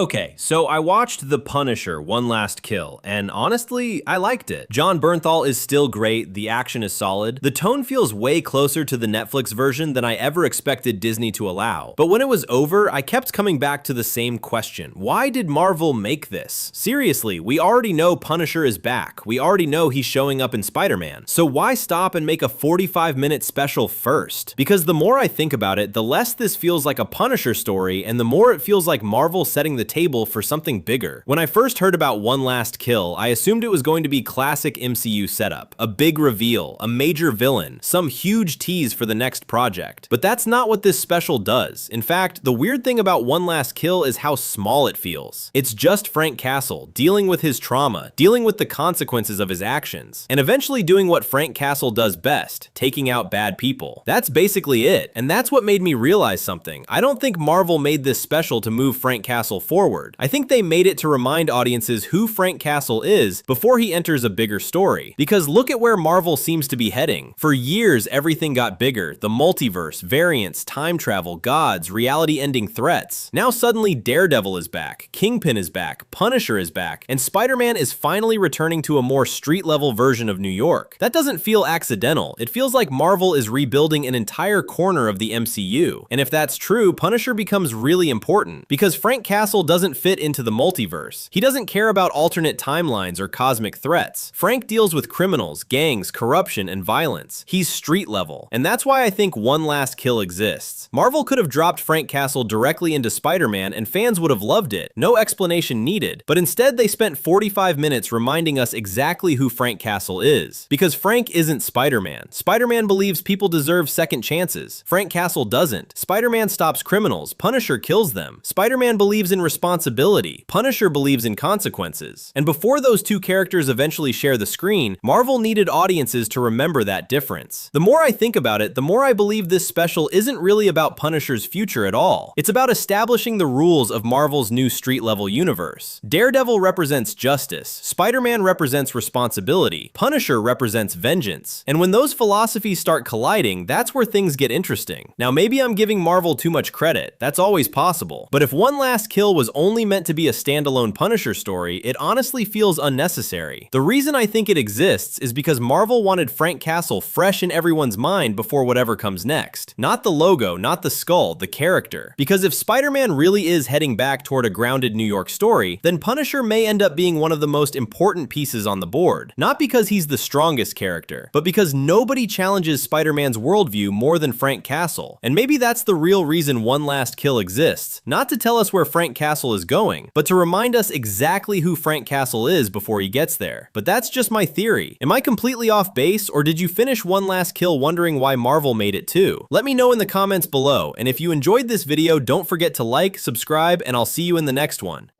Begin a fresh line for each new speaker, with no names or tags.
Okay, so I watched The Punisher: One Last Kill, and honestly, I liked it. Jon Bernthal is still great, the action is solid, the tone feels way closer to the Netflix version than I ever expected Disney to allow. But when it was over, I kept coming back to the same question. Why did Marvel make this? Seriously, we already know Punisher is back. We already know he's showing up in Spider-Man. So why stop and make a 45-minute special first? Because the more I think about it, the less this feels like a Punisher story, and the more it feels like Marvel setting the table for something bigger. When I first heard about One Last Kill, I assumed it was going to be classic MCU setup, a big reveal, a major villain, some huge tease for the next project. But that's not what this special does. In fact, the weird thing about One Last Kill is how small it feels. It's just Frank Castle dealing with his trauma, dealing with the consequences of his actions, and eventually doing what Frank Castle does best, taking out bad people. That's basically it, and that's what made me realize something. I don't think Marvel made this special to move Frank Castle forward. I think they made it to remind audiences who Frank Castle is before he enters a bigger story. Because look at where Marvel seems to be heading. For years, everything got bigger. The multiverse, variants, time travel, gods, reality-ending threats. Now suddenly Daredevil is back, Kingpin is back, Punisher is back, and Spider-Man is finally returning to a more street-level version of New York. That doesn't feel accidental. It feels like Marvel is rebuilding an entire corner of the MCU. And if that's true, Punisher becomes really important. Because Frank Castle doesn't fit into the multiverse. He doesn't care about alternate timelines or cosmic threats. Frank deals with criminals, gangs, corruption, and violence. He's street level. And that's why I think One Last Kill exists. Marvel could have dropped Frank Castle directly into Spider-Man and fans would have loved it. No explanation needed. But instead they spent 45 minutes reminding us exactly who Frank Castle is. Because Frank isn't Spider-Man. Spider-Man believes people deserve second chances. Frank Castle doesn't. Spider-Man stops criminals. Punisher kills them. Spider-Man believes in responsibility. Punisher believes in consequences. And before those two characters eventually share the screen, Marvel needed audiences to remember that difference. The more I think about it, the more I believe this special isn't really about Punisher's future at all. It's about establishing the rules of Marvel's new street-level universe. Daredevil represents justice. Spider-Man represents responsibility. Punisher represents vengeance. And when those philosophies start colliding, that's where things get interesting. Now, maybe I'm giving Marvel too much credit. That's always possible. But if One Last Kill was only meant to be a standalone Punisher story, it honestly feels unnecessary. The reason I think it exists is because Marvel wanted Frank Castle fresh in everyone's mind before whatever comes next. Not the logo, not the skull, the character. Because if Spider-Man really is heading back toward a grounded New York story, then Punisher may end up being one of the most important pieces on the board. Not because he's the strongest character, but because nobody challenges Spider-Man's worldview more than Frank Castle. And maybe that's the real reason One Last Kill exists. Not to tell us where Frank Castle is going, but to remind us exactly who Frank Castle is before he gets there. But that's just my theory. Am I completely off base, or did you finish One Last Kill wondering why Marvel made it too? Let me know in the comments below, and if you enjoyed this video, don't forget to like, subscribe, and I'll see you in the next one.